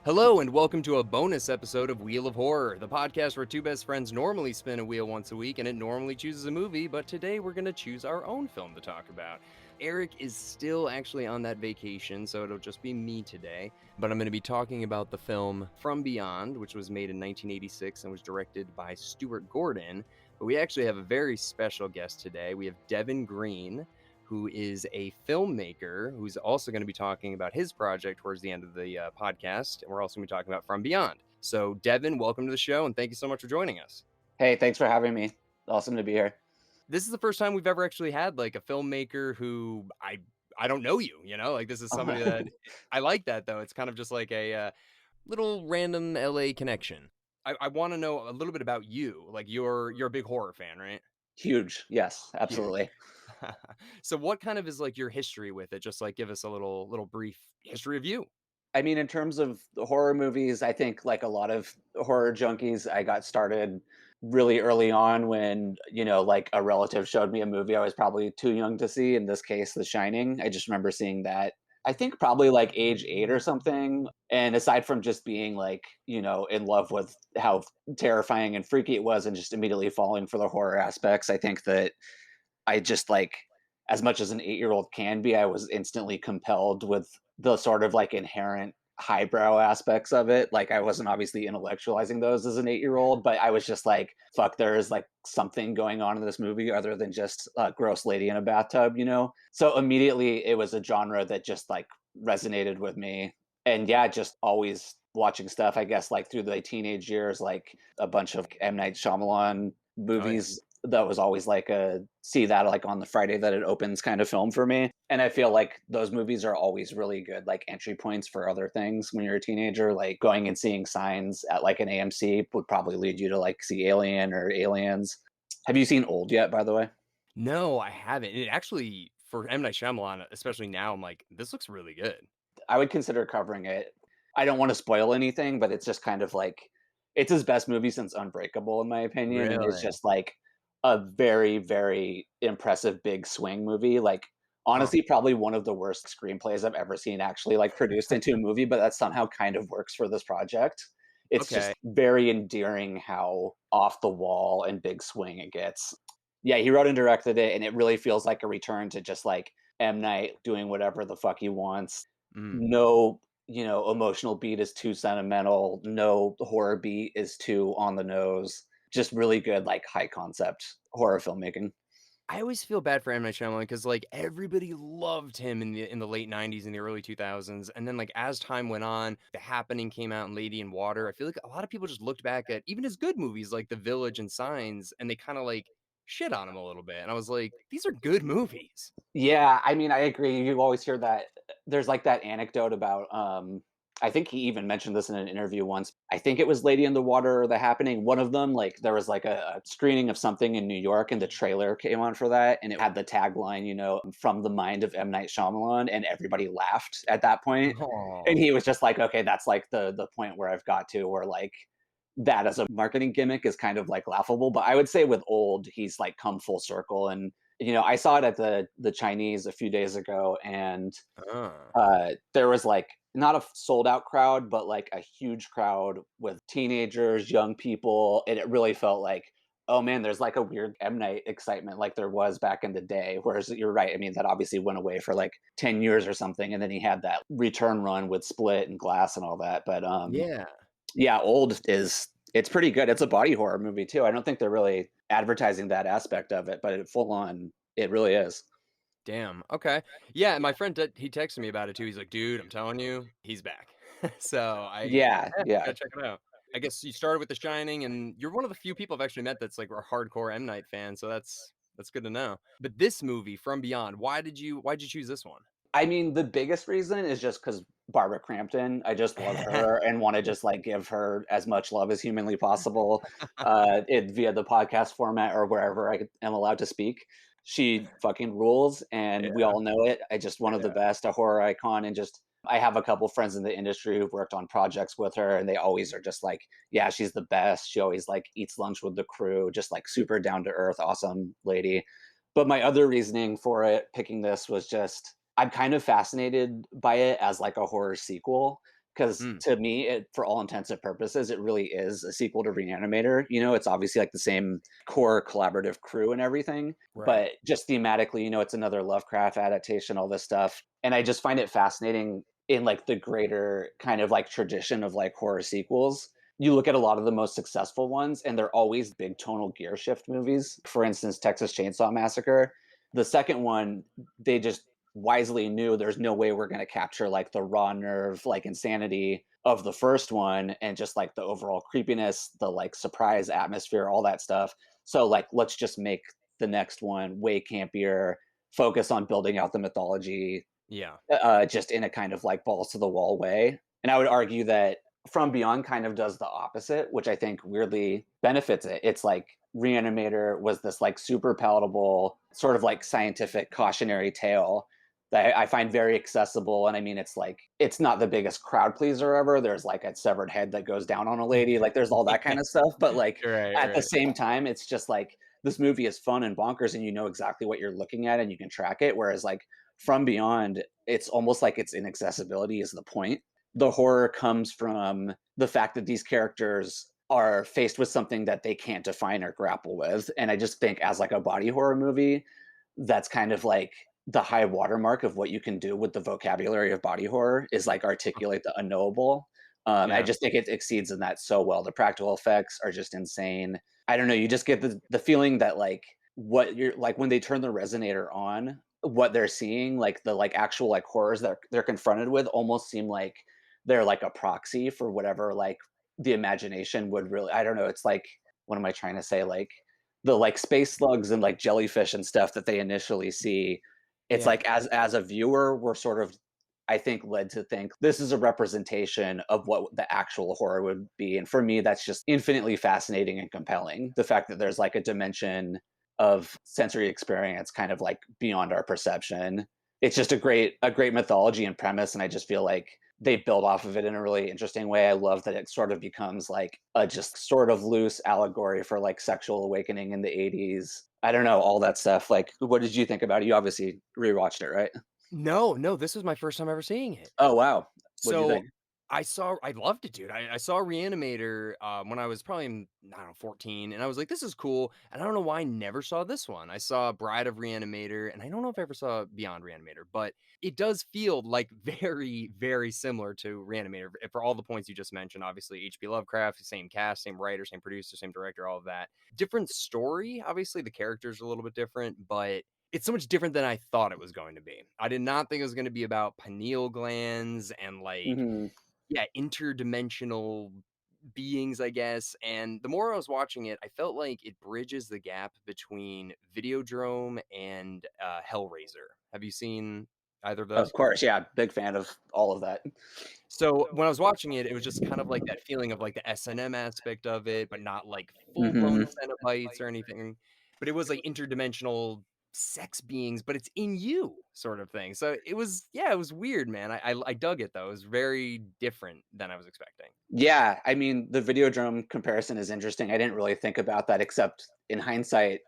Hello, and welcome to a bonus episode of Wheel of Horror, the podcast where two best friends normally spin a wheel once a week and it normally chooses a movie, but today we're going to choose our own film to talk about. Eric is still actually on that vacation, so it'll just be me today, but I'm going to be talking about the film From Beyond, which was made in 1986 and was directed by Stuart Gordon. But we actually have a very special guest today. We have Devon Green, who is a filmmaker who's also going to be talking about his project towards the end of the podcast. And we're also going to be talking about From Beyond. So, Devon, welcome to the show, and thank you so much for joining us. Hey, thanks for having me. Awesome to be here. This is the first time we've ever actually had like a filmmaker who I don't know you, like this is somebody that I like that, though. It's kind of just like a little random LA connection. I want to know a little bit about you. Like you're a big horror fan, right? Huge. Yes, absolutely. So what kind of is like your history with it? Just like give us a little brief history of you. I mean, in terms of the horror movies, I think like a lot of horror junkies, I got started really early on when, like a relative showed me a movie I was probably too young to see, in this case, The Shining. I just remember seeing that. I think probably like age 8 or something. And aside from just being like, in love with how terrifying and freaky it was and just immediately falling for the horror aspects, I think that I just like, as much as an 8-year-old can be, I was instantly compelled with the sort of like inherent highbrow aspects of it. Like I wasn't obviously intellectualizing those as an 8-year-old, but I was just like, fuck, there is like something going on in this movie other than just a gross lady in a bathtub. So immediately it was a genre that just like resonated with me. And yeah, just always watching stuff, I guess, like through the teenage years, like a bunch of M. Night Shyamalan movies. That was always like a see that like on the Friday that it opens kind of film for me. And I feel like those movies are always really good, like entry points for other things when you're a teenager. Like going and seeing Signs at like an AMC would probably lead you to like see Alien or Aliens. Have you seen Old yet, by the way? No, I haven't. It actually, for M. Night Shyamalan, especially now, I'm like, this looks really good. I would consider covering it. I don't want to spoil anything, but it's just kind of like it's his best movie since Unbreakable, in my opinion. And it's Really? just like a very, very impressive big swing movie. Like Huh. honestly, probably one of the worst screenplays I've ever seen actually like produced into a movie, but that somehow kind of works for this project. It's Okay. just very endearing how off the wall and big swing it gets. Yeah, he wrote and directed it, and it really feels like a return to just like M. Night doing whatever the fuck he wants. Mm. No, emotional beat is too sentimental. No horror beat is too on the nose. Just really good, like high concept horror filmmaking. I always feel bad for M. Night Shyamalan because like everybody loved him in the late '90s and the early 2000s, and then like as time went on, The Happening came out and Lady in Water. I feel like a lot of people just looked back at even his good movies like The Village and Signs, and they kind of like shit on him a little bit. And I was like, these are good movies. Yeah, I mean, I agree. You always hear that. There's like that anecdote about I think he even mentioned this in an interview once. I think it was Lady in the Water or The Happening. One of them, like there was like a screening of something in New York and the trailer came on for that and it had the tagline, from the mind of M. Night Shyamalan, and everybody laughed at that point. And Oh, he was just like, okay, that's like the point where I've got to, where like that as a marketing gimmick is kind of like laughable. But I would say with Old, he's like come full circle. And I saw it at the Chinese a few days ago, and uh, there was like not a sold out crowd, but like a huge crowd with teenagers, young people, and it really felt like, oh man, there's like a weird M. Night excitement like there was back in the day. Whereas you're right, I mean that obviously went away for like 10 years or something, and then he had that return run with Split and Glass and all that. But yeah. yeah, Old is it's pretty good. It's a body horror movie too. I don't think they're really advertising that aspect of it, but full on, it really is. Damn. Okay. Yeah, and my friend he texted me about it too. He's like, "Dude, I'm telling you, he's back." So Yeah, gotta yeah. check it out. I guess you started with The Shining, and you're one of the few people I've actually met that's like a hardcore M. Night fan. So that's good to know. But this movie, From Beyond, why'd you choose this one? I mean, the biggest reason is just because Barbara Crampton. I just love her and want to just like give her as much love as humanly possible, via the podcast format or wherever I am allowed to speak. She fucking rules, and we Yeah, all know it. I just one of the yeah. best, a horror icon, and just I have a couple friends in the industry who've worked on projects with her, and they always are just like, yeah, she's the best. She always like eats lunch with the crew, just like super down to earth, awesome lady. But my other reasoning for it, picking this, was just I'm kind of fascinated by it as like a horror sequel because Mm, to me, for all intents and purposes, it really is a sequel to Reanimator. It's obviously like the same core collaborative crew and everything, right. but just thematically, it's another Lovecraft adaptation, all this stuff. And I just find it fascinating in like the greater kind of like tradition of like horror sequels. You look at a lot of the most successful ones, and they're always big tonal gear shift movies. For instance, Texas Chainsaw Massacre. The second one, they just wisely knew there's no way we're going to capture like the raw nerve, like insanity of the first one, and just like the overall creepiness, the like surprise atmosphere, all that stuff. So, like, let's just make the next one way campier, focus on building out the mythology, Yeah. just in a kind of like balls to the wall way. And I would argue that From Beyond kind of does the opposite, which I think weirdly benefits it. It's like Reanimator was this like super palatable, sort of like scientific cautionary tale that I find very accessible. And I mean, it's like, it's not the biggest crowd pleaser ever. There's like a severed head that goes down on a lady, like there's all that Yeah. kind of stuff. But like Right, at the right. same time, it's just like this movie is fun and bonkers and you know exactly what you're looking at and you can track it. Whereas like From Beyond, it's almost like its inaccessibility is the point. The horror comes from the fact that these characters are faced with something that they can't define or grapple with. And I just think as like a body horror movie, that's kind of like the high watermark of what you can do with the vocabulary of body horror is like articulate the unknowable. I Yeah. just think it exceeds in that so well. The practical effects are just insane. I don't know. You just get the feeling that like what you're like when they turn the resonator on, what they're seeing, like the like actual like horrors that they're confronted with, almost seem like they're like a proxy for whatever like the imagination would really. I don't know. It's like what am I trying to say? Like the like space slugs and like jellyfish and stuff that they initially see. It's Yeah. like as a viewer, we're sort of I think led to think this is a representation of what the actual horror would be. And for me, that's just infinitely fascinating and compelling. The fact that there's like a dimension of sensory experience kind of like beyond our perception. It's just a great mythology and premise. And I just feel like they build off of it in a really interesting way. I love that it sort of becomes like a just sort of loose allegory for like sexual awakening in the 80s. I don't know, all that stuff. Like, what did you think about it? You obviously rewatched it, right? No, no, this was my first time ever seeing it. Oh, wow. What'd you So, think? I loved it, dude. I saw Reanimator, when I was probably, I don't know, 14, and I was like, "This is cool," and I don't know why I never saw this one. I saw Bride of Reanimator, and I don't know if I ever saw Beyond Reanimator, but it does feel, like, very, very similar to Reanimator for all the points you just mentioned. Obviously, H.P. Lovecraft, same cast, same writer, same producer, same director, all of that. Different story, obviously, the characters are a little bit different, but it's so much different than I thought it was going to be. I did not think it was gonna be about pineal glands and, like, Mhm. yeah, interdimensional beings, I guess. And the more I was watching it, I felt like it bridges the gap between Videodrome and Hellraiser. Have you seen either of Of those? course, yeah, big fan of all of that. So when I was watching it, it was just kind of like that feeling of like the S&M aspect of it, but not like full blown Mhm. Cenobites or anything. But it was like interdimensional sex beings, but it's in you sort of thing. So it was, yeah, it was weird, man. I dug it though. It was very different than I was expecting. Yeah, I mean, the Videodrome comparison is interesting. I didn't really think about that except in hindsight,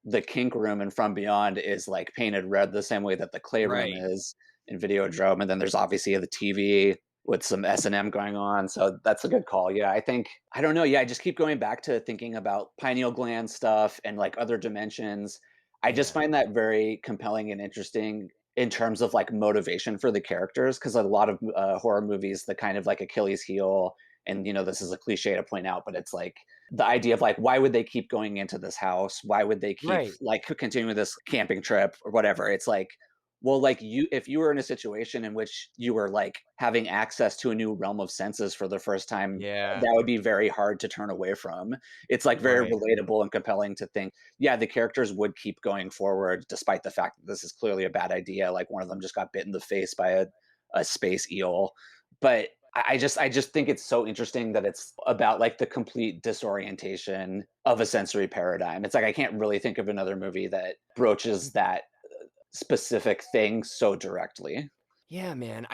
the kink room in From Beyond is, like, painted red the same way that the clay room Right. is in Videodrome, and then there's obviously the TV with some S&M going on, so that's a good call, yeah, I think I don't know, yeah, I just keep going back to thinking about pineal gland stuff and, like, other dimensions. I just Yeah. find that very compelling and interesting in terms of, like, motivation for the characters, because a lot of, horror movies, the kind of, like, Achilles heel and, this is a cliche to point out, but it's like the idea of like why would they keep going into this house, why would they keep Right. like continuing this camping trip or whatever. It's like, well, like you if you were in a situation in which you were like having access to a new realm of senses for the first time, Yeah. that would be very hard to turn away from. It's like very Right. relatable and compelling to think, yeah, the characters would keep going forward despite the fact that this is clearly a bad idea, like one of them just got bit in the face by a space eel. But I just think it's so interesting that it's about like the complete disorientation of a sensory paradigm. It's like I can't really think of another movie that broaches that specific thing so directly. Yeah, man.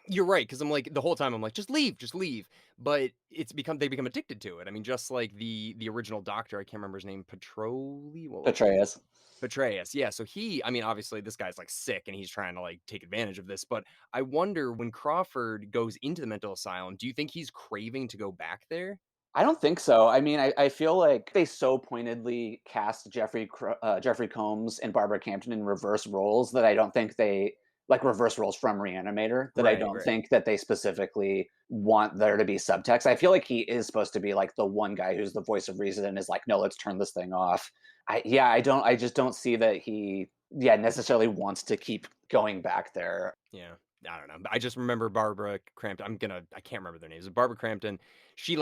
You're right, because I'm like the whole time I'm like, just leave, just leave. But they become addicted to it. I mean, just like the original doctor, I can't remember his name, Petroli. What was it? Petraeus. Petraeus. Yeah. So I mean, obviously this guy's like sick and he's trying to like take advantage of this. But I wonder when Crawford goes into the mental asylum, do you think he's craving to go back there? I don't think so. I mean, I feel like they so pointedly cast Jeffrey Combs and Barbara Crampton in reverse roles that I don't think they like reverse roles from Reanimator that I Right, don't right. think that they specifically want there to be subtext. I feel like he is supposed to be like the one guy who's the voice of reason and is like, no, let's turn this thing off. I just don't see that he necessarily wants to keep going back there. Yeah. I don't know. I just remember Barbara Crampton. I can't remember their names. But Barbara Crampton, she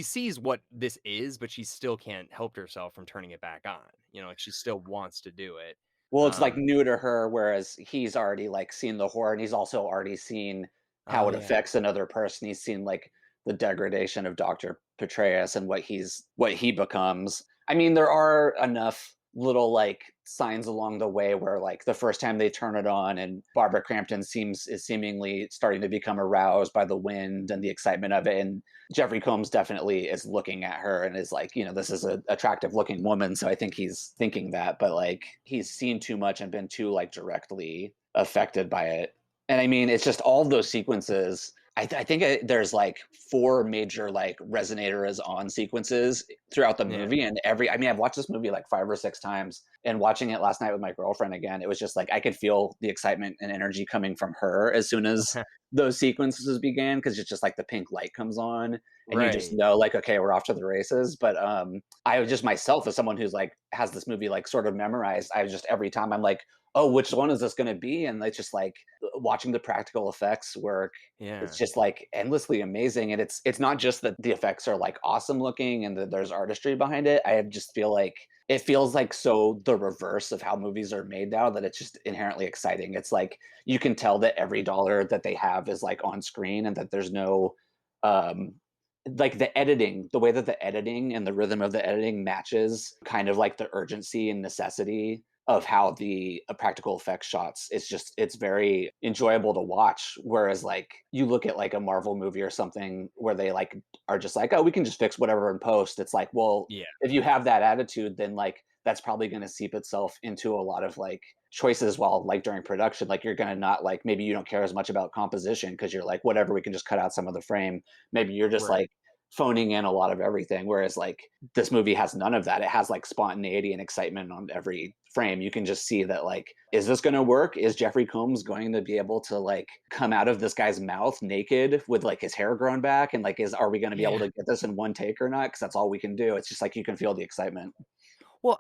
sees what this is, but she still can't help herself from turning it back on. Like she still wants to do it. Well, it's like Um, new to her, whereas he's already like seen the horror and he's also already seen how oh it yeah. affects another person. He's seen like the degradation of Dr. Petraeus and what he becomes. I mean, there are enough little like signs along the way where like the first time they turn it on and Barbara Crampton is seemingly starting to become aroused by the wind and the excitement of it. And Jeffrey Combs definitely is looking at her and is like, this is an attractive looking woman. So I think he's thinking that, but like he's seen too much and been too like directly affected by it. And I mean, it's just all of those sequences. I think there's like four major like resonators on sequences throughout the Yeah. movie. And I mean, I've watched this movie like 5 or 6 times and watching it last night with my girlfriend again, it was just like I could feel the excitement and energy coming from her as soon as those sequences began because it's just like the pink light comes on and you just Right. know like okay we're off to the races. But I was just myself as someone who's like has this movie like sort of memorized. I was just every time I'm like, oh, which one is this going to be? And it's just like watching the practical effects work. It's Yeah. just like endlessly amazing, and it's not just that the effects are like awesome looking and that there's artistry behind it. I just feel like it feels like so the reverse of how movies are made now that it's just inherently exciting. It's like you can tell that every dollar that they have is like on screen and that there's no um like the way that the editing and the rhythm of the editing matches kind of like the urgency and necessity of how the practical effects shots. It's very enjoyable to watch, whereas like you look at like a Marvel movie or something where they like are just like, oh, we can just fix whatever in post. It's like, well, Yeah. if you have that attitude, then like that's probably going to seep itself into a lot of like choices while like during production. Like you're going to not like, maybe you don't care as much about composition because you're like, whatever, we can just cut out some of the frame. Maybe you're just Right. like phoning in a lot of everything, whereas like this movie has none of that. It has like spontaneity and excitement on every frame. You can just see that like, is this going to work? Is Jeffrey Combs going to be able to like come out of this guy's mouth naked with like his hair grown back? And like, are we going to be able Yeah. to get this in one take or not? Because that's all we can do. It's just like you can feel the excitement. Well,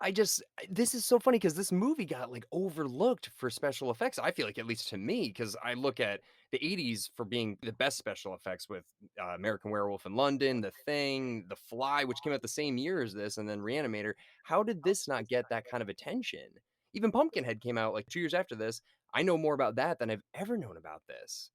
this is so funny because this movie got, like, overlooked for special effects, I feel like, at least to me, because I look at the '80s for being the best special effects with, American Werewolf in London, The Thing, The Fly, which came out the same year as this, and then Reanimator. How did this not get that kind of attention? Even Pumpkinhead came out, like, 2 years after this. I know more about that than I've ever known about this.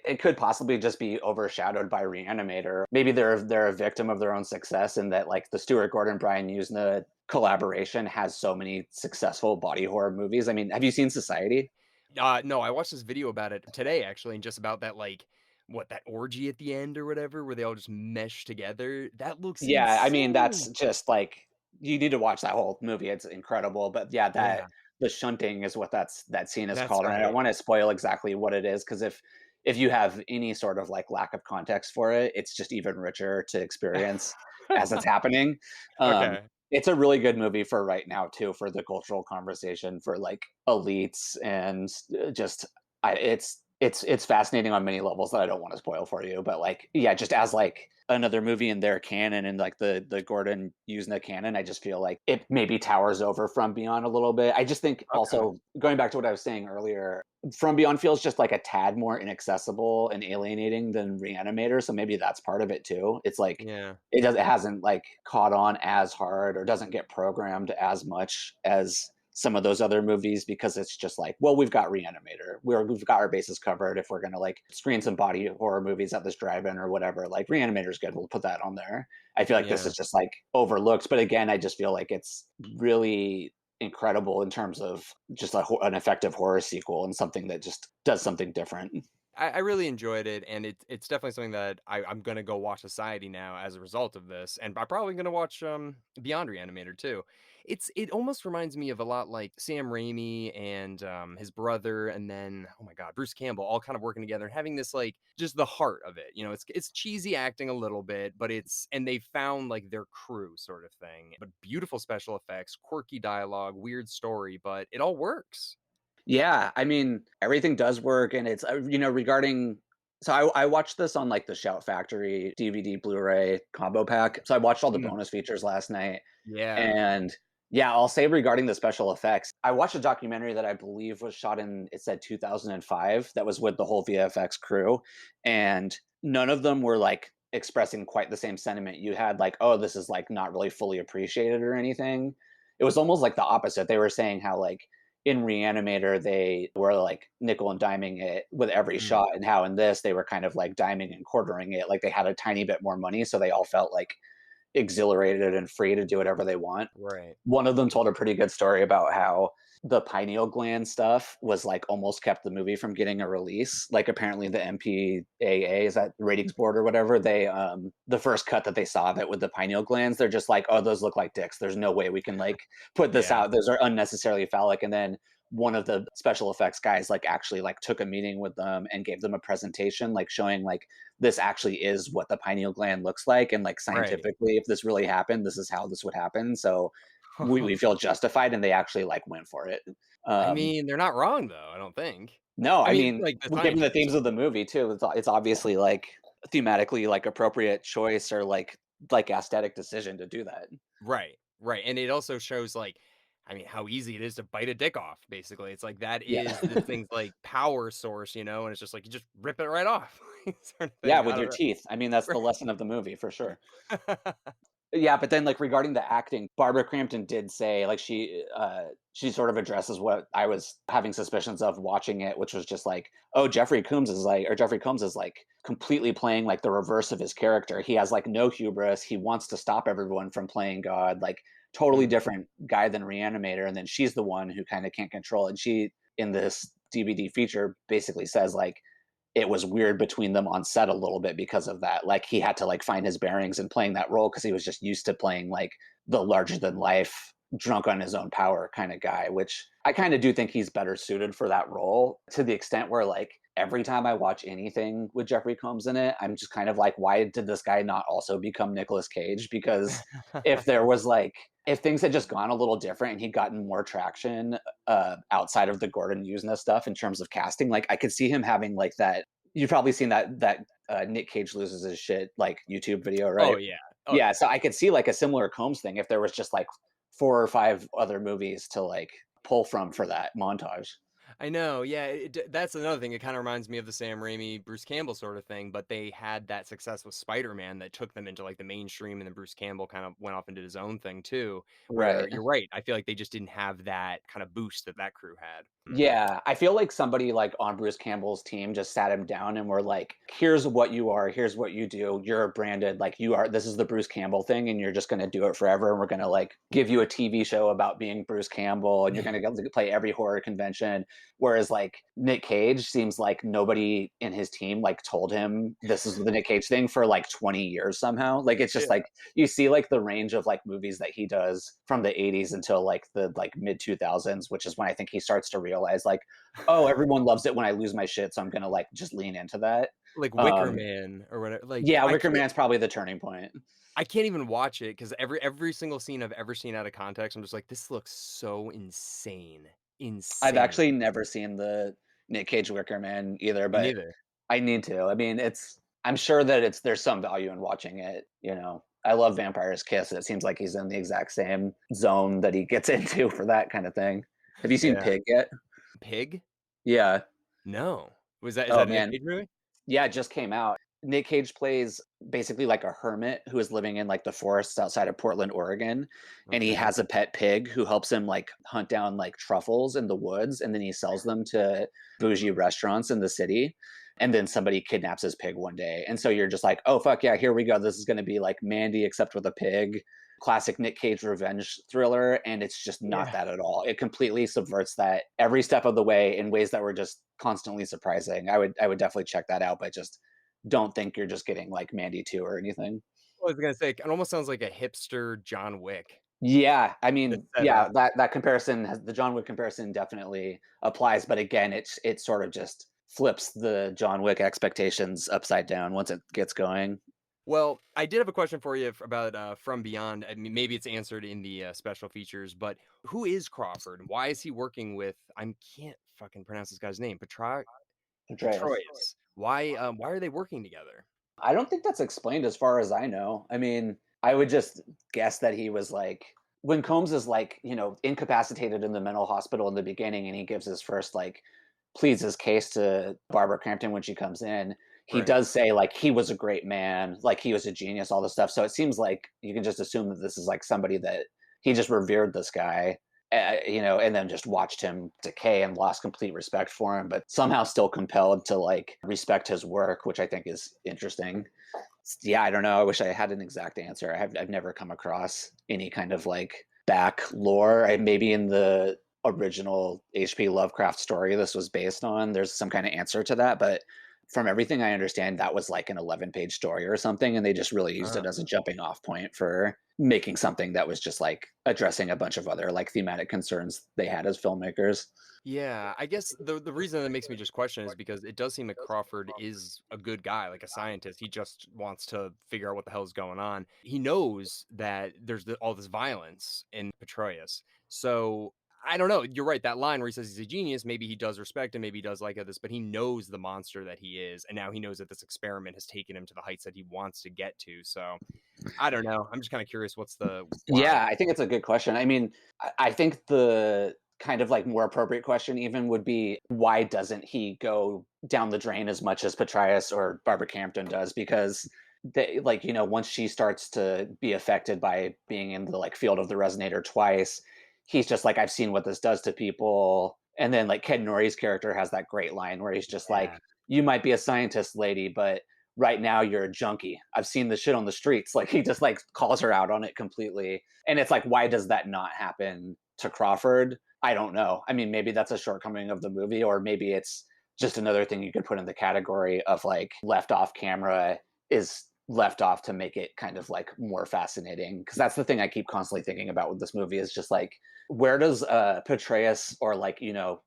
It could possibly just be overshadowed by Reanimator. Maybe they're a victim of their own success in that like the Stuart Gordon Brian Usna collaboration has so many successful body horror movies. I mean, have you seen Society? No, I watched this video about it today, actually, and just about that, like, that orgy at the end or whatever, where they all just mesh together. That looks Yeah, I mean that's insane. just like you need to watch that whole movie. It's incredible. But yeah, that Yeah, the shunting is what that scene is that's called. And I don't right. want to spoil exactly what it is because if you have any sort of like lack of context for it, it's just even richer to experience as it's happening. Um, Okay. it's a really good movie for right now too, for the cultural conversation, for like elites and just it's fascinating on many levels that I don't want to spoil for you. But like, yeah, just as like another movie in their canon and like the Gordon Usna canon, I just feel like it maybe towers over From Beyond a little bit. I just think Okay. also going back to what I was saying earlier, From Beyond feels just like a tad more inaccessible and alienating than Reanimator, so maybe that's part of it too. It's like Yeah. it hasn't like caught on as hard or doesn't get programmed as much as some of those other movies because it's just like, well, we've got Reanimator. We've got our bases covered. If we're gonna like screen some body horror movies at this drive-in or whatever, like Reanimator's good. We'll put that on there. I feel like this Yeah. is just like overlooked. But again, I just feel like it's really incredible in terms of just an effective horror sequel and something that just does something different. I really enjoyed it, and it's definitely something that I'm gonna go watch Society now as a result of this, and I'm probably gonna watch Beyond Reanimator too. It almost reminds me of a lot like Sam Raimi and his brother, and then oh my god, Bruce Campbell, all kind of working together and having this like just the heart of it. You know, it's cheesy acting a little bit, but it's and they found like their crew sort of thing. But beautiful special effects, quirky dialogue, weird story, but it all works. Yeah, I mean, everything does work, and it's regarding. So I watched this on like the Shout Factory DVD Blu-ray combo pack. So I watched all the Mm, bonus features last night, yeah. and yeah, I'll say regarding the special effects, I watched a documentary that I believe was shot in it said 2005 that was with the whole VFX crew, and none of them were like expressing quite the same sentiment. You had like, oh, this is like not really fully appreciated or anything. It was almost like the opposite. They were saying how like in Reanimator, they were like nickel and diming it with every Mm, shot, and how in this they were kind of like diming and quartering it. Like they had a tiny bit more money, so they all felt like exhilarated and free to do whatever they want. right. One of them told a pretty good story about how the pineal gland stuff was like almost kept the movie from getting a release. Like apparently the MPAA, is that ratings board or whatever, they the first cut that they saw of it with the pineal glands, they're just like, oh, those look like dicks. There's no way we can like put this Yeah. out. Those are unnecessarily phallic. And then one of the special effects guys like actually like took a meeting with them and gave them a presentation like showing like this actually is what the pineal gland looks like, and like Right. scientifically if this really happened, this is how this would happen. So we feel justified, and they actually like went for it. I um mean, they're not wrong though, I don't think. no, I I mean, mean, like the given the scientists. themes of the movie too, it's obviously like thematically like appropriate choice, or like aesthetic decision to do that. Right, right, and it also shows, like, I mean, how easy it is to bite a dick off, basically. It's like that Yeah. is this thing's, like, power source, and it's just like you just rip it right off, sort of Yeah, thing. I with your don't know. teeth, I mean, that's the Right. lesson of the movie for sure. Yeah, but then, like, regarding the acting, Barbara Crampton did say, like, she sort of addresses what I was having suspicions of watching it, which was just like, oh, Jeffrey Combs is like completely playing like the reverse of his character. He has like no hubris. He wants to stop everyone from playing God, like totally Mm, different guy than Reanimator. And then she's the one who kind of can't control it. She in this DVD feature basically says like it was weird between them on set a little bit because of that. Like he had to like find his bearings in playing that role because he was just used to playing like the larger than life, drunk on his own power kind of guy, which I kind of do think he's better suited for that role, to the extent where like every time I watch anything with Jeffrey Combs in it, I'm just kind of like, why did this guy not also become Nicolas Cage? Because if there was like if things had just gone a little different and he'd gotten more traction outside of the Gordon Usna stuff in terms of casting, like I could see him having like that. You've probably seen that Nick Cage loses his shit like YouTube video, oh, right? yeah. Oh, Yeah, yeah. so I could see like a similar Combs thing if there was just like 4 or 5 other movies to like pull from for that montage. I know, yeah, that's another thing, it kinda reminds me of the Sam Raimi, Bruce Campbell sort of thing, but they had that success with Spider-Man that took them into, like, the mainstream, and then Bruce Campbell kind of went off and did his own thing too, where Right. you're right, I feel like they just didn't have that kinda boost that that crew had. Mhm. Yeah, I feel like somebody like on Bruce Campbell's team just sat him down and were like, "Here's what you are. Here's what you do. You're branded like you are. This is the Bruce Campbell thing, and you're just going to do it forever. And we're going to like give you a TV show about being Bruce Campbell, and you're going to play every horror convention." Whereas like Nick Cage seems like nobody in his team like told him this is the Nick Cage thing for like 20 years somehow. Like it's just Yeah. like you see like the range of like movies that he does from the 80s until like the like mid 2000s, which is when I think he starts to realize like, oh, everyone loves it when I lose my shit, so I'm gonna like just lean into that. Like Wicker um Man or whatever, like, yeah, Wicker Man's probably the turning point. I can't even watch it because every single scene I've ever seen out of context, I'm just like, "This looks so insane. I've Insane." actually never seen the Nick Cage Wicker Man either, Me but neither. I need to. I mean, I'm sure that there's some value in watching it. I love Vampire's Kiss. It seems like he's in the exact same zone that he gets into for that kind of thing. Have you seen Yeah. Pig yet? Pig? Yeah. No. Is Oh that a Nick man. Cage movie? Yeah, it just came out. Nick Cage plays basically like a hermit who is living in like the forests outside of Portland, Oregon, and he Okay. has a pet pig who helps him like hunt down like truffles in the woods, and then he sells them to bougie restaurants in the city. And then somebody kidnaps his pig one day. And so you're just like, "Oh fuck yeah, here we go. This is going to be like Mandy except with a pig." classic Nick Cage revenge thriller, and it's just not Yeah. that at all. It completely subverts that every step of the way in ways that were just constantly surprising. I would definitely check that out, but just don't think you're just getting like Mandy 2 or anything. I was gonna say, it almost sounds like a hipster John Wick. Yeah, I The mean, yeah, setup. that comparison has the John Wick comparison definitely applies, but again, it sort of just flips the John Wick expectations upside down once it gets going. Well, I did have a question for you about From Beyond. I mean, maybe it's answered in the special features, but who is Crawford? Why is he working with? I can't fucking pronounce this guy's name. Andreas. Petroius. Why are they working together? I don't think that's explained as far as I know. I mean, I would just guess that he was like when Combs is like, incapacitated in the mental hospital in the beginning and he gives his first like pleads his case to Barbara Crampton when she comes in, he Right. does say like he was a great man, like he was a genius, all this stuff. So it seems like you can just assume that this is like somebody that he just revered this guy, and then just watched him decay and lost complete respect for him, but somehow still compelled to like respect his work, which I think is interesting. Yeah, I don't know. I wish I had an exact answer. I've never come across any kind of like back lore. Maybe in the original H.P. Lovecraft story this was based on, there's some kind of answer to that, but from everything I understand, that was like an 11-page story or something, and they just really used Uh, it as a jumping off point for making something that was just like addressing a bunch of other like thematic concerns they had as filmmakers. yeah, I guess the reason that makes me just question is because it does seem like Crawford is a good guy, like a scientist. He just wants to figure out what the hell is going on. He knows that there's all this violence in Petroius. So I don't know. You're right. That line where he says he's a genius, maybe he does respect him, maybe he does like this, but he knows the monster that he is, and now he knows that this experiment has taken him to the heights that he wants to get to. So I don't know. I'm just kind of curious what's the why. Yeah, I think it's a good question. I mean, I think the kind of like more appropriate question even would be why doesn't he go down the drain as much as Petraeus or Barbara Crampton does? Because they like, once she starts to be affected by being in the like field of the resonator twice, he's just like, I've seen what this does to people. And then like Ken Nori's character has that great line where he's just like, Yeah. you might be a scientist, lady, but right now you're a junkie. I've seen the shit on the streets. Like he just like calls her out on it completely. And it's like, why does that not happen to Crawford? I don't know. I mean, maybe that's a shortcoming of the movie, or maybe it's just another thing you could put in the category of like left off camera is left off to make it kind of like more fascinating. Cause that's the thing I keep constantly thinking about with this movie is just like, where does Petraeus or like,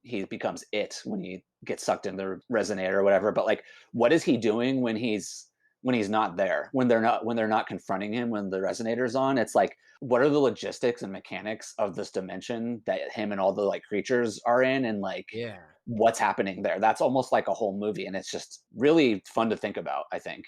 he becomes it when he gets sucked in the resonator or whatever, but like what is he doing when he's not there, when they're not confronting him when the resonator's on? It's like, what are the logistics and mechanics of this dimension that him and all the like creatures are in, and like Yeah. what's happening there? That's almost like a whole movie, and it's just really fun to think about, I think.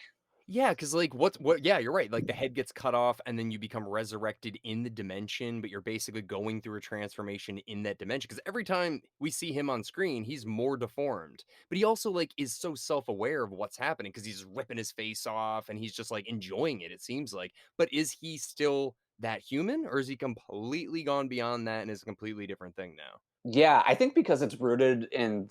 Yeah, because like what yeah, you're right. Like the head gets cut off and then you become resurrected in the dimension, but you're basically going through a transformation in that dimension. Because every time we see him on screen, he's more deformed. But he also like is so self-aware of what's happening because he's ripping his face off and he's just like enjoying it, it seems like. But is he still that human, or is he completely gone beyond that and is a completely different thing now? Yeah, I think because it's rooted in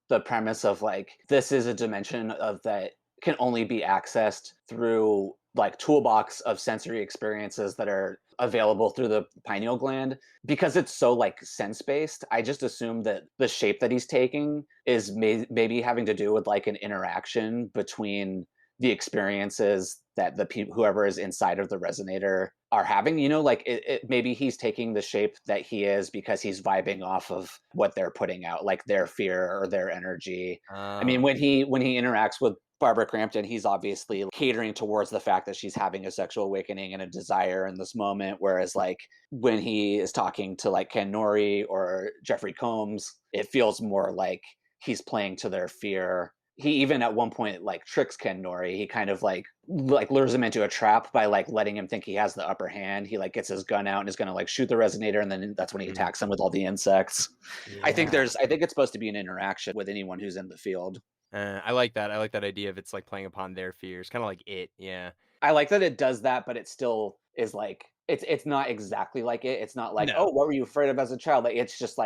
the premise of like this is a dimension of that can only be accessed through like toolbox of sensory experiences that are available through the pineal gland. Because it's so like sense based, I just assume that the shape that he's taking is maybe having to do with like an interaction between the experiences that the people whoever is inside of the resonator are having. Like maybe he's taking the shape that he is because he's vibing off of what they're putting out, like their fear or their energy. I mean, Oh, when he interacts with Barbara Crampton, he's obviously catering towards the fact that she's having a sexual awakening and a desire in this moment. Whereas, like, when he is talking to like Ken Nori or Jeffrey Combs, it feels more like he's playing to their fear. He even at one point like tricks Ken Nori. He kind of like lures him into a trap by like letting him think he has the upper hand. He like gets his gun out and is gonna like shoot the resonator, and then that's when he mm, attacks him with all the insects. yeah. I think it's supposed to be an interaction with anyone who's in the field. I like that. I like that idea of it's like playing upon their fears, kind of like it. Yeah. I like that it does that, but it still is like it's not exactly like it. It's not like, No. oh, what were you afraid of as a child? Like it's just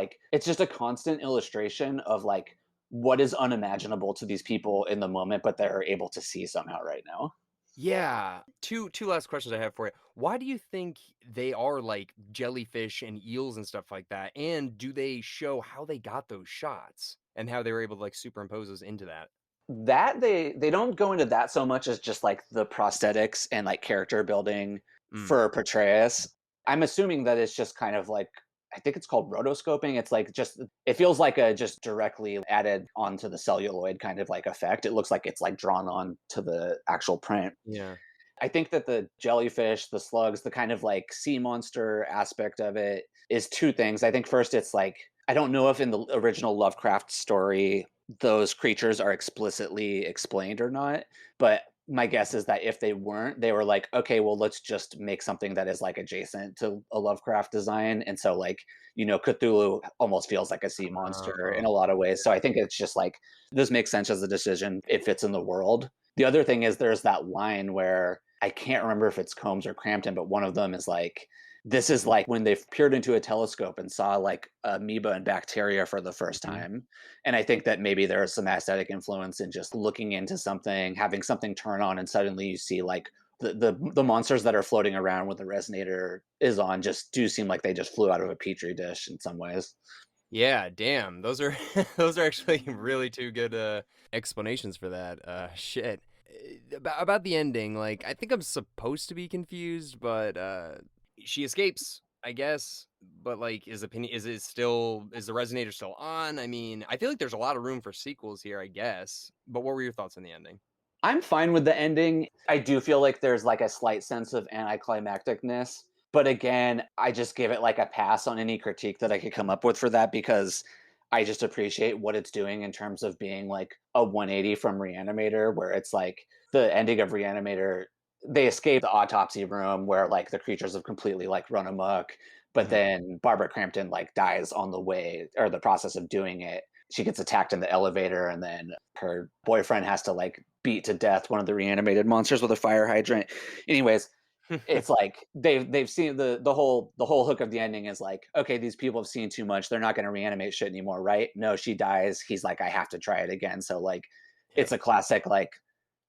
a constant illustration of like, what is unimaginable to these people in the moment, but they're able to see somehow right now. Yeah. Two last questions I have for you. Why do you think they are like jellyfish and eels and stuff like that? And do they show how they got those shots and how they were able to like superimpose those into that? That they don't go into that so much as just like the prosthetics and like character building Mm. for Petraeus. I'm assuming that it's just kind of like, I think it's called rotoscoping. It's like just, it feels like a just directly added onto the celluloid kind of like effect. It looks like it's like drawn on to the actual print. Yeah. I think that the jellyfish, the slugs, the kind of like sea monster aspect of it is two things. I think first, it's like, I don't know if in the original Lovecraft story those creatures are explicitly explained or not, but my guess is that if they weren't, they were like, okay, well, let's just make something that is like adjacent to a Lovecraft design. And so, like, Cthulhu almost feels like a sea monster in Oh, a lot of ways. So I yeah. think it's just like, this makes sense as a decision. It fits in the world. The other thing is there's that line where I can't remember if it's Combs or Crampton, but one of them is like, this is like when they've peered into a telescope and saw like amoeba and bacteria for the first Mhm. time. And I think that maybe there is some aesthetic influence in just looking into something, having something turn on, and suddenly you see like the monsters that are floating around when the resonator is on just do seem like they just flew out of a petri dish in some ways. Yeah, damn. Those are those are actually really two good explanations for that. Shit. About the ending, like I think I'm supposed to be confused, but she escapes, I guess. But like is the resonator still on? I mean, I feel like there's a lot of room for sequels here, I guess. But what were your thoughts on the ending? I'm fine with the ending. I do feel like there's like a slight sense of anticlimacticness. But again, I just give it like a pass on any critique that I could come up with for that, because I just appreciate what it's doing in terms of being like a 180 from Reanimator, where it's like the ending of Reanimator, they escape the autopsy room where like the creatures have completely like run amok. But Mhm. then Barbara Crampton like dies on the way or the process of doing it. She gets attacked in the elevator, and then her boyfriend has to like beat to death one of the reanimated monsters with a fire hydrant. Anyways, it's like they've seen the whole hook of the ending is like, okay, these people have seen too much. They're not going to reanimate shit anymore, right? No, she dies. He's like, I have to try it again. So like, Yep. it's a classic like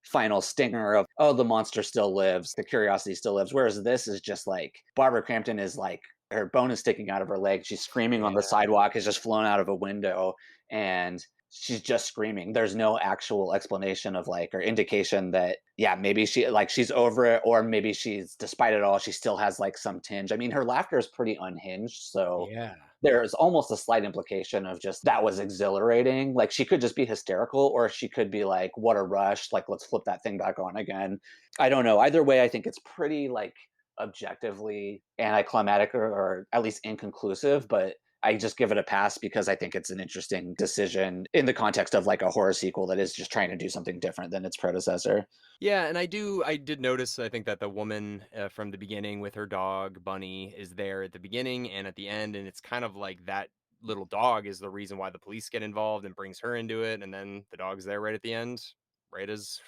final stinger of, oh, the monster still lives, the curiosity still lives. Whereas this is just like Barbara Crampton is like, her bone is sticking out of her leg. She's screaming on the Yeah. sidewalk, is just flown out of a window, and she's just screaming. There's no actual explanation of like, or indication that, yeah, maybe she like she's over it, or maybe she's, despite it all, she still has like some tinge. I mean, her laughter is pretty unhinged, so Yeah. there's almost a slight implication of just that was exhilarating. Like, she could just be hysterical, or she could be like, what a rush, like let's flip that thing back on again. I don't know. Either way, I think it's pretty like objectively anticlimactic, or at least inconclusive, but I just give it a pass because I think it's an interesting decision in the context of like a horror sequel that is just trying to do something different than its predecessor. Yeah, and I did notice, I think that the woman from the beginning with her dog, Bunny, is there at the beginning and at the end, and it's kind of like that little dog is the reason why the police get involved and brings her into it, and then the dog's there right at the end, right as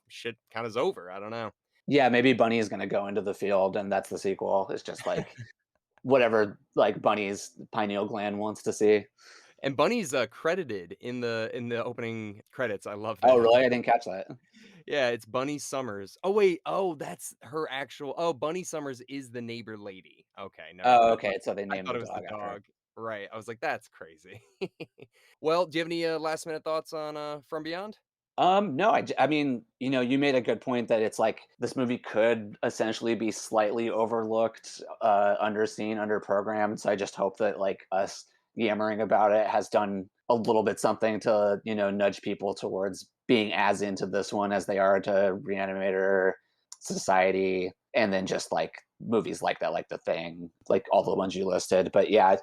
shit kind of is over. I don't know. Yeah, maybe Bunny is going to go into the field and that's the sequel. It's just like whatever like Bunny's pineal gland wants to see. And Bunny's credited in the opening credits. I love Oh, that. really? I didn't catch that. Yeah, it's Bunny Summers. Oh wait, oh that's her actual. Oh, Bunny Summers is the neighbor lady. Okay, never Oh, mind. okay. So they I named thought the it was the dog after her. dog. Right. I was like, that's crazy. Well, do you have any last minute thoughts on From Beyond? No, I mean, you made a good point that it's like this movie could essentially be slightly overlooked, underseen, underprogrammed. So I just hope that like us yammering about it has done a little bit something to, nudge people towards being as into this one as they are to Reanimator, Society, and then just like movies like that, like The Thing, like all the ones you listed. But yeah,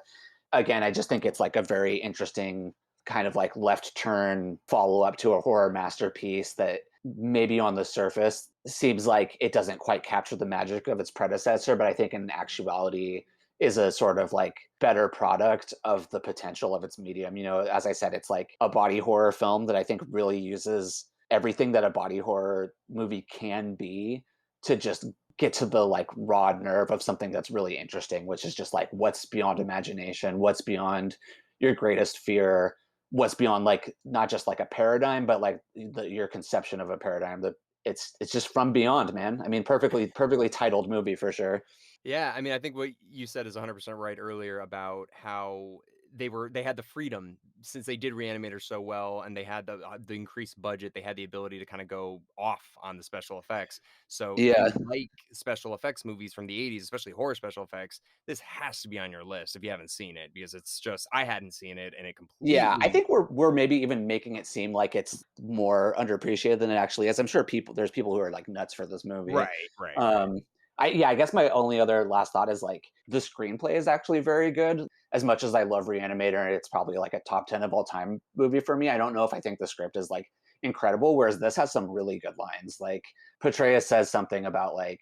again, I just think it's like a very interesting kind of like left turn follow up to a horror masterpiece that maybe on the surface seems like it doesn't quite capture the magic of its predecessor, but I think in actuality is a sort of like better product of the potential of its medium. As I said, it's like a body horror film that I think really uses everything that a body horror movie can be to just get to the like raw nerve of something that's really interesting, which is just like what's beyond imagination, what's beyond your greatest fear, what's beyond like not just like a paradigm, but like your conception of a paradigm, the it's just from beyond, man. I mean, perfectly titled movie for sure. Yeah, I mean, I think what you said is 100% right earlier about how they had the freedom since they did Reanimator so well and they had the increased budget, they had the ability to kind of go off on the special effects. So if Yeah. you like special effects movies from the 80s, especially horror special effects, this has to be on your list if you haven't seen it because it's just I hadn't seen it and it Yeah, I completely think we're maybe even making it seem like it's more underappreciated than it actually is. I'm sure there's people who are like nuts for this movie. right, right, right. Um, I guess my only other last thought is like the screenplay is actually very good. As much as I love Reanimator, and it's probably like a top 10 of all time movie for me. I don't know if I think the script is like incredible, whereas this has some really good lines. Like Petraeus says something about like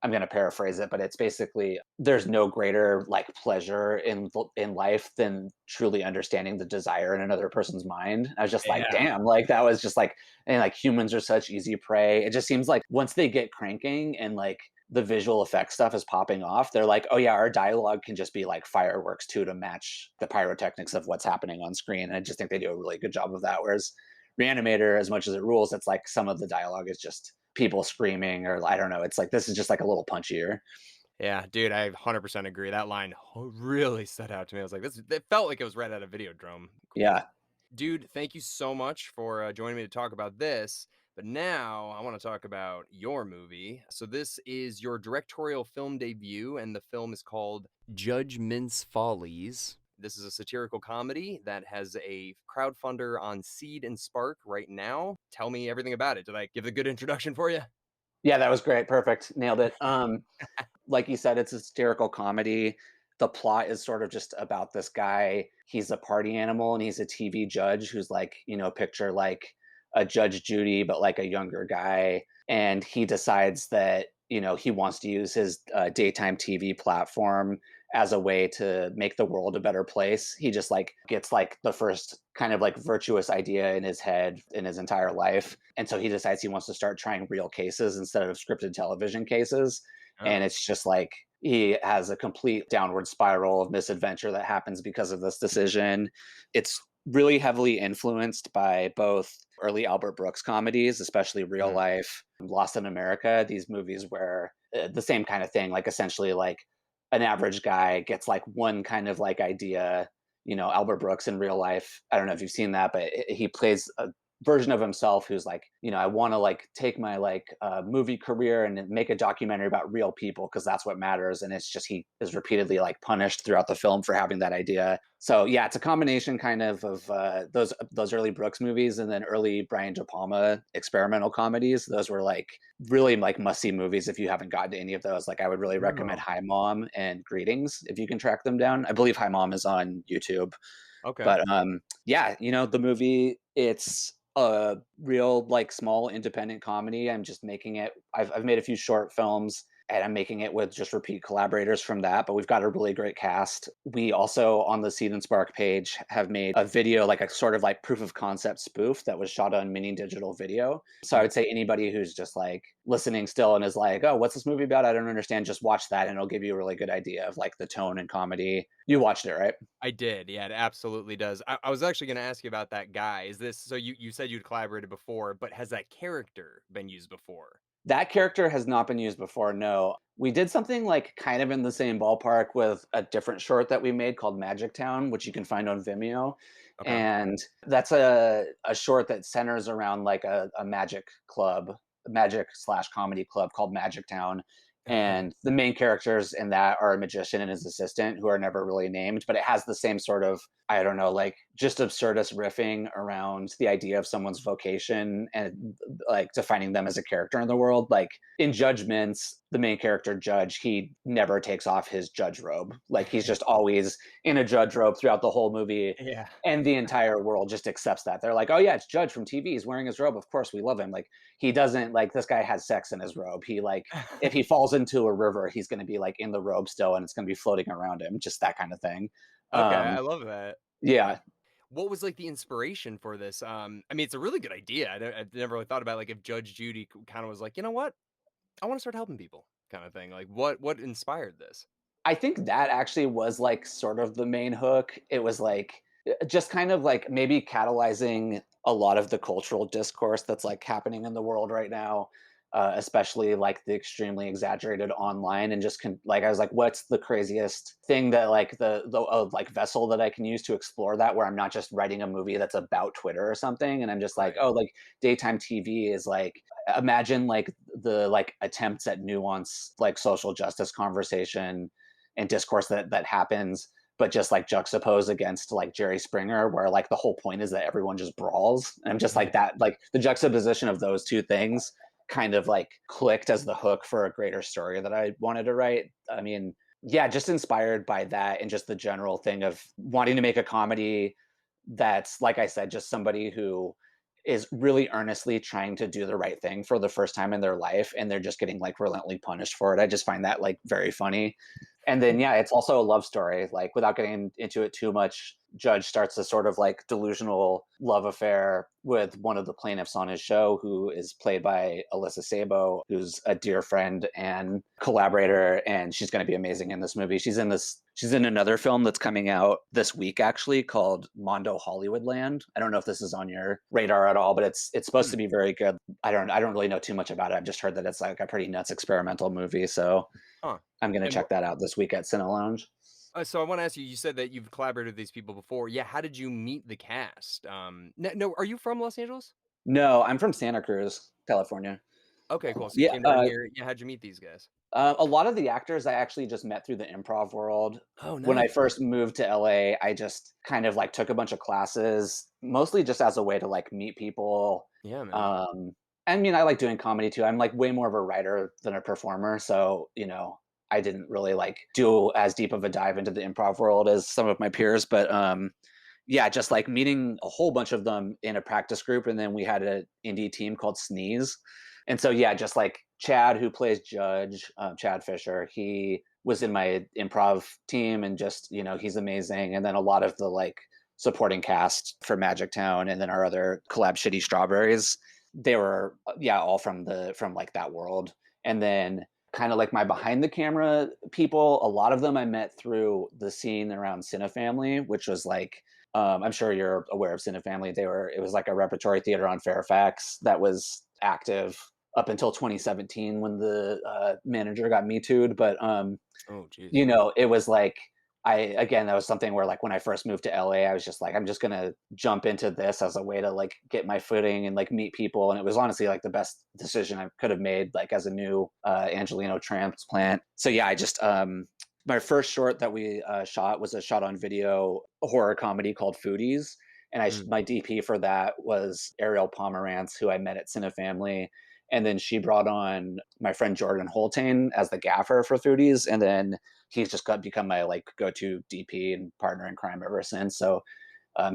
I'm going to paraphrase it, but it's basically there's no greater like pleasure in life than truly understanding the desire in another person's mind. I was just like, Yeah. damn, like that was just like, and like humans are such easy prey. It just seems like once they get cranking and like the visual effects stuff is popping off, they're like, oh yeah, our dialogue can just be like fireworks too to match the pyrotechnics of what's happening on screen. And I just think they do a really good job of that. Whereas Reanimator, as much as it rules, it's like some of the dialogue is just people screaming, or I don't know. It's like this is just like a little punchier. Yeah, dude, I 100% agree. That line really stood out to me. I was like, this it felt like it was right out of Videodrome. Cool. Yeah. Dude, thank you so much for joining me to talk about this. But now I want to talk about your movie. So, this is your directorial film debut, and the film is called Judgment's Follies. This is a satirical comedy that has a crowdfunder on Seed and Spark right now. Tell me everything about it. Did I give a good introduction for you? Yeah, that was great. Perfect. Nailed it. Like you said, it's a satirical comedy. The plot is sort of just about this guy. He's a party animal and he's a TV judge who's like, picture like a Judge Judy, but like a younger guy. And he decides that, he wants to use his daytime TV platform as a way to make the world a better place. He just like gets like the first kind of like virtuous idea in his head in his entire life. And so he decides he wants to start trying real cases instead of scripted television cases. And Oh, it's just like he has a complete downward spiral of misadventure that happens because of this decision. It's really heavily influenced by both early Albert Brooks comedies, especially Real mm, Life, Lost in America, these movies where the same kind of thing, like essentially like an average guy gets like one kind of like idea. Albert Brooks in Real Life, I don't know if you've seen that, but he plays a version of himself who's like, I want to like take my like movie career and make a documentary about real people because that's what matters. And it's just he is repeatedly like punished throughout the film for having that idea. So yeah, it's a combination kind of those early Brooks movies and then early Brian De Palma experimental comedies. Those were like really like must see movies if you haven't gotten to any of those. Like I would really recommend no. Hi Mom and Greetings if you can track them down. I believe Hi Mom is on YouTube. Okay. But yeah, the movie, it's a real like small independent comedy. I'm just making it. I've made a few short films and I'm making it with just repeat collaborators from that. But we've got a really great cast. We also on the Seed and Spark page have made a video, like a sort of like proof of concept spoof that was shot on mini digital video. So I Mm. would say anybody who's just like listening still and is like, oh, what's this movie about? I don't understand. Just watch that and it'll give you a really good idea of like the tone and comedy. You watched it, right? I did, yeah, it absolutely does. I was actually gonna ask you about that guy. Is this so you said you'd collaborated before, but has that character been used before? That character has not been used before, no. We did something, like, kind of in the same ballpark with a different short that we made called Magic Town, which you can find on Vimeo, Okay. and that's a short that centers around, like, a magic club, magic/comedy club called Magic Town, Okay. and the main characters in that are a magician and his assistant who are never really named, but it has the same sort of, I don't know, like, just absurdist riffing around the idea of someone's vocation and like defining them as a character in the world. Like in Judgments, the main character Judge, he never takes off his judge robe. Like he's just always in a judge robe throughout the whole movie. Yeah. And the entire world just accepts that. They're like, oh yeah, it's Judge from TV. He's wearing his robe. Of course, we love him. Like he doesn't like this guy has sex in his robe. He like if he falls into a river, he's going to be like in the robe still, and it's going to be floating around him. Just that kind of thing. Okay, Um, I love that. yeah, What was, like, the inspiration for this? I mean, it's a really good idea. I've never really thought about, like, if Judge Judy kinda was like, "You know what? I wanna start helping people," kinda thing. Like, what inspired this? I think that actually was like sort of the main hook. It was like just kind of like maybe catalyzing a lot of the cultural discourse that's like happening in the world right now, especially like the extremely exaggerated online, and just like I was like, what's the craziest thing that like the like vessel that I can use to explore that, where I'm not just writing a movie that's about Twitter or something, and I'm just like, Right. oh, like daytime TV is like, imagine like the like attempts at nuance, like social justice conversation and discourse that happens, but just like juxtaposed against like Jerry Springer, where like the whole point is that everyone just brawls. And I'm just Yeah. like that, like the juxtaposition of those two things kind of like clicked as the hook for a greater story that I wanted to write. I mean, yeah, just inspired by that and just the general thing of wanting to make a comedy that's, like I said, just somebody who is really earnestly trying to do the right thing for the first time in their life, and they're just getting like relentlessly punished for it. I just find that like very funny. And then yeah, it's also a love story. Like without getting into it too much, Judge starts a sort of like delusional love affair with one of the plaintiffs on his show, who is played by Alyssa Sabo, who's a dear friend and collaborator, and she's going to be amazing in this movie. She's in another film that's coming out this week, actually, called Mondo Hollywoodland. I don't know if this is on your radar at all, but it's supposed Hmm. to be very good. I don't really know too much about it. I've just heard that it's like a pretty nuts experimental movie, so Huh. I'm gonna And check that out this week at Cine Lounge. so I want to ask you. You said that you've collaborated with these people before. Yeah. How did you meet the cast? No. Are you from Los Angeles? No, I'm from Santa Cruz, California. Okay. Cool. So you Yeah, came down here. Yeah. How'd you meet these guys? a lot of the actors I actually just met through the improv world. Oh, When I nice. first moved to LA, I just kind of like took a bunch of classes, mostly just as a way to like meet people. Yeah, man. Um, I mean, I like doing comedy too. I'm like way more of a writer than a performer, so I didn't really like do as deep of a dive into the improv world as some of my peers. But yeah, just like meeting a whole bunch of them in a practice group, and then we had an indie team called Sneeze, and so yeah, just like Chad, who plays Judge, Chad Fisher, he was in my improv team, and just he's amazing. And then a lot of the like supporting cast for Magic Town, and then our other collab, Shitty Strawberries, they were yeah all from like that world. And then kind of like my behind the camera people, a lot of them I met through the scene around Cinefamily, which was like I'm sure you're aware of Cinefamily. It was like a repertory theater on Fairfax that was active up until 2017 when the manager got Me Too'd. But Oh, jeez. it was like that was something where like when I first moved to LA, I was just like, I'm just gonna jump into this as a way to like get my footing and like meet people. And it was honestly like the best decision I could have made, like as a new Angelino transplant. So yeah, I just my first short that we shot was a shot on video horror comedy called Foodies. And Mm. my DP for that was Ariel Pomerantz, who I met at Cinefamily. And then she brought on my friend Jordan Holtain as the gaffer for Foodies. And then he's just become my like go-to DP and partner in crime ever since. So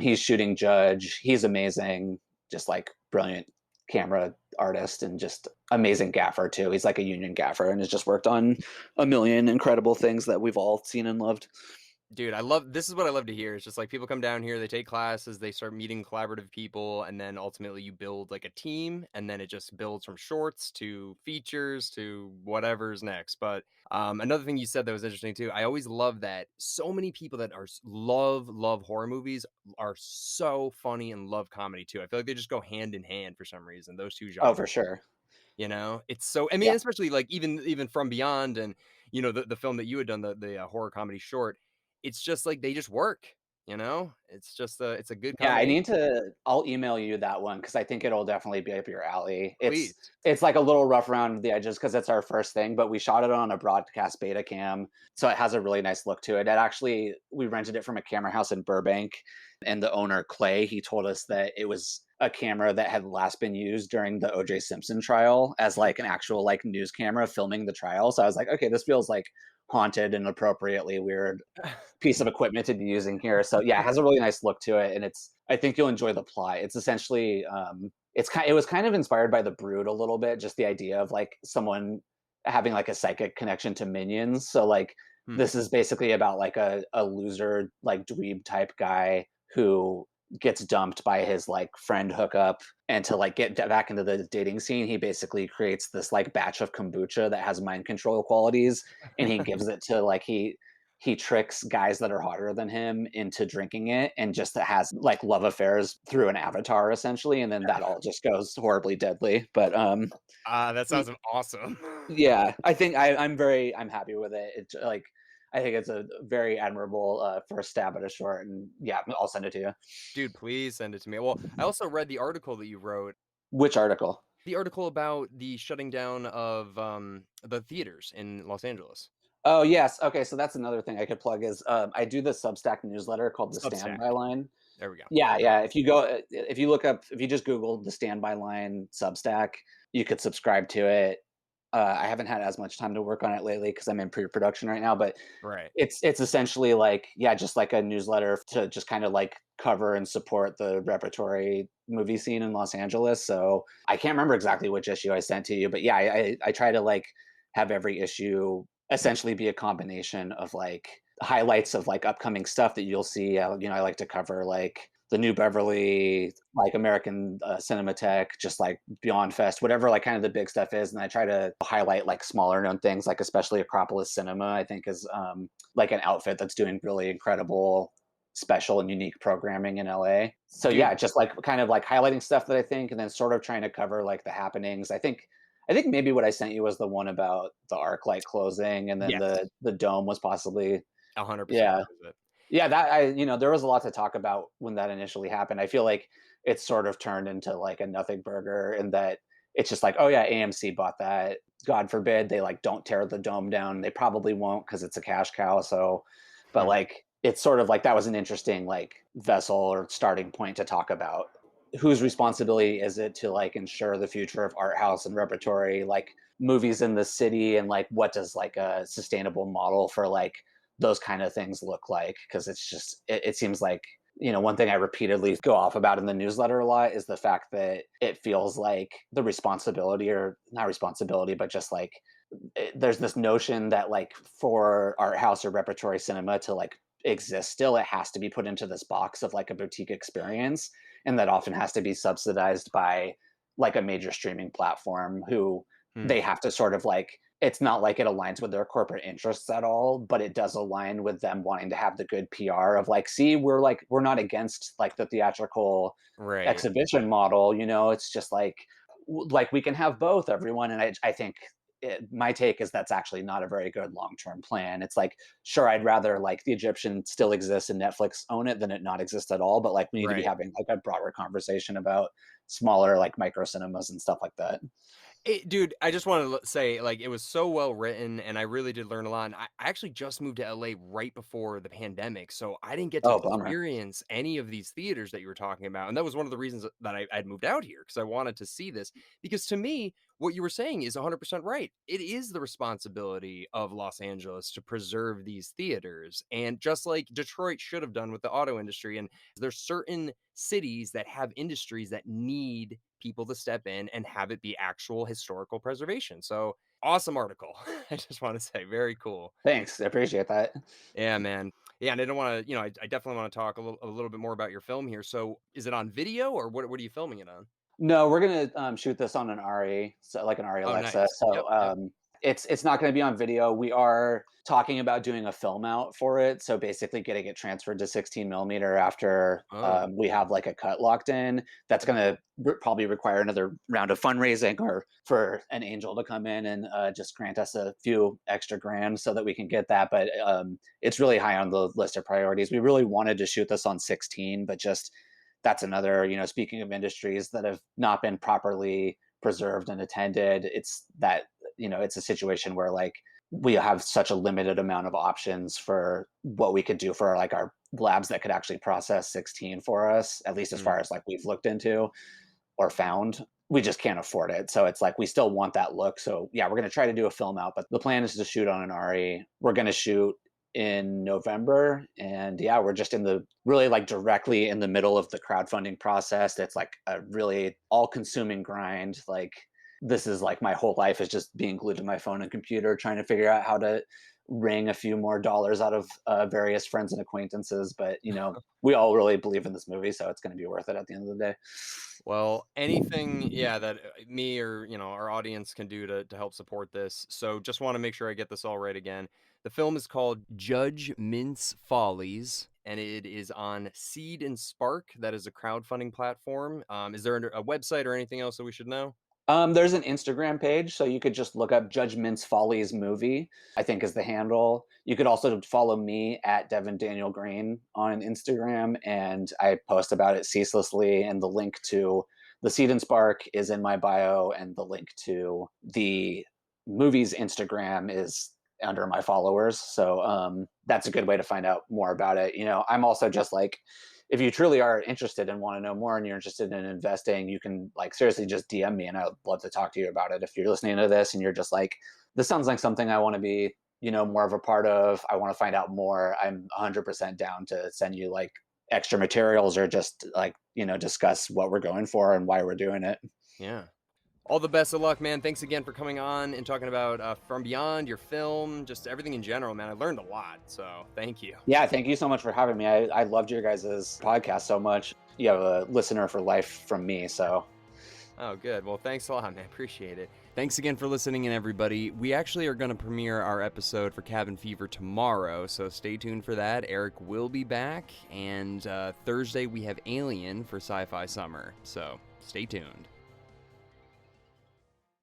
he's shooting Judge. He's amazing, just like brilliant camera artist and just amazing gaffer too. He's like a union gaffer and has just worked on a million incredible things that we've all seen and loved. Dude, this is what I love to hear. It's just like people come down here, they take classes, they start meeting collaborative people, and then ultimately you build like a team, and then it just builds from shorts to features to whatever's next. But another thing you said that was interesting too, I always love that so many people that love horror movies are so funny and love comedy too. I feel like they just go hand in hand for some reason, those two Oh, genres. for sure. It's so, I mean, Yeah. especially like even From Beyond, and the film that you had done, the horror comedy short, it's just like they just work. It's just it's a good Yeah, combination. I'll email you that one because I think it'll definitely be up your alley. It's Please. it's like a little rough around the edges because it's our first thing, but we shot it on a broadcast beta cam, so it has a really nice look to it. We rented it from a camera house in Burbank, and the owner Clay, he told us that it was a camera that had last been used during the OJ Simpson trial as like an actual like news camera filming the trial. So I was like, okay, this feels like haunted and appropriately weird piece of equipment to be using here. So yeah, it has a really nice look to it, and I think you'll enjoy the plot. It's essentially it was kind of inspired by The Brood a little bit, just the idea of like someone having like a psychic connection to minions. So like Hmm. this is basically about like a loser like dweeb type guy who gets dumped by his like friend hookup, and to like get back into the dating scene, he basically creates this like batch of kombucha that has mind control qualities, and he gives it to like he tricks guys that are hotter than him into drinking it and just has like love affairs through an avatar essentially, and then that all just goes horribly deadly. But That y- sounds awesome. yeah, I think I'm happy with it. It's like I think it's a very admirable first stab at a short, and yeah, I'll send it to you. Dude, please send it to me. Well, I also read the article that you wrote, Which article? the article about the shutting down of, the theaters in Los Angeles. Oh yes, okay. So that's another thing I could plug is I do this Substack newsletter called the Substack. Standby Line. There we go. Yeah, Yep. yeah. If you look up, if you just Google the Standby Line Substack, you could subscribe to it. I haven't had as much time to work on it lately because I'm in pre-production right now, but Right. it's essentially like, yeah, just like a newsletter to just kind of like cover and support the repertory movie scene in Los Angeles. So I can't remember exactly which issue I sent to you, but yeah, I try to like have every issue essentially be a combination of like highlights of like upcoming stuff that you'll see. I like to cover like the New Beverly, like American Cinematheque, just like Beyond Fest, whatever like kind of the big stuff is. And I try to highlight like smaller known things, like especially Acropolis Cinema, I think is like an outfit that's doing really incredible special and unique programming in LA. So Dude, yeah, just like kind of like highlighting stuff that I think, and then sort of trying to cover like the happenings. I think maybe what I sent you was the one about the arc light closing, and then yes. the dome was possibly 100% yeah. that was it. Yeah, that there was a lot to talk about when that initially happened. I feel like it's sort of turned into like a nothing burger, and that it's just like, oh yeah, AMC bought that. God forbid they like don't tear the dome down. They probably won't because it's a cash cow. So, but Hmm. like it's sort of like that was an interesting like vessel or starting point to talk about whose responsibility is it to like ensure the future of art house and repertory, like movies in the city, and like what does like a sustainable model for like those kind of things look like, because it's just it seems like one thing I repeatedly go off about in the newsletter a lot is the fact that it feels like the responsibility, or not responsibility, but just like there's this notion that like for art house or repertory cinema to like exist still, it has to be put into this box of like a boutique experience, and that often has to be subsidized by like a major streaming platform who Hmm. they have to sort of like, it's not like it aligns with their corporate interests at all, but it does align with them wanting to have the good PR of like, see, we're not against like the theatrical Right. exhibition model, it's just like we can have both, everyone. And I think my take is that's actually not a very good long-term plan. It's like, sure, I'd rather like the Egyptian still exists and Netflix own it than it not exist at all, but like we need to be Right. having like a broader conversation about smaller like micro cinemas and stuff like that. Dude, I just wanted to say, like, it was so well written, and I really did learn a lot. And I actually just moved to LA right before the pandemic, so I didn't get to Oh, bummer. experience any of these theaters that you were talking about. And that was one of the reasons that I'd moved out here, because I wanted to see this. Because to me, what you were saying is 100% right. It is the responsibility of Los Angeles to preserve these theaters. And just like Detroit should have done with the auto industry, and there's certain cities that have industries that need people to step in and have it be actual historical preservation. So awesome article. I just want to say very cool. Thanks, I appreciate that. Yeah, man. Yeah, and I don't want to, I definitely want to talk a little bit more about your film here. So is it on video, or what are you filming it on? No, we're gonna shoot this on an RE, so like an RE Oh, Alexa. nice. Yep, So yep. it's not going to be on video. We are talking about doing a film out for it. So basically, getting it transferred to 16 millimeter after Oh, we have like a cut locked in. That's going okay. to probably require another round of fundraising, or for an angel to come in and just grant us a few extra grand so that we can get that. But it's really high on the list of priorities. We really wanted to shoot this on 16, but just that's another, speaking of industries that have not been properly preserved and attended, it's that, it's a situation where like we have such a limited amount of options for what we could do for like our labs that could actually process 16 for us, at least as Mm, far as like we've looked into or found. We just can't afford it. So it's like we still want that look. So yeah, we're going to try to do a film out, but the plan is to shoot on an RE. We're going to shoot in November. And yeah, we're just in the really like directly in the middle of the crowdfunding process. It's like a really all consuming grind. Like this is like my whole life is just being glued to my phone and computer, trying to figure out how to wring a few more dollars out of various friends and acquaintances. But we all really believe in this movie, so it's going to be worth it at the end of the day. Well, anything, yeah, that me or our audience can do to help support this. So just want to make sure I get this all right again. The film is called Judge Mintz Follies, and it is on Seed and Spark. That is a crowdfunding platform. Is there a website or anything else that we should know? There's an Instagram page, so you could just look up Judgment's Follies movie, I think is the handle. You could also follow me at Devon Daniel Green on Instagram, and I post about it ceaselessly. And the link to the Seed and Spark is in my bio, and the link to the movie's Instagram is under my followers. So that's a good way to find out more about it. I'm also just like, if you truly are interested and want to know more and you're interested in investing, you can like seriously just DM me and I would love to talk to you about it. If you're listening to this and you're just like, this sounds like something I want to be, more of a part of, I want to find out more, I'm 100% down to send you like extra materials or just like, discuss what we're going for and why we're doing it. Yeah. All the best of luck, man. Thanks again for coming on and talking about From Beyond, your film, just everything in general, man. I learned a lot, so thank you. Yeah, thank you so much for having me. I loved your guys' podcast so much. You have a listener for life from me, so. Oh, good. Well, thanks a lot, man. Appreciate it. Thanks again for listening in, everybody. We actually are going to premiere our episode for Cabin Fever tomorrow, so stay tuned for that. Eric will be back, and Thursday we have Alien for Sci-Fi Summer, so stay tuned.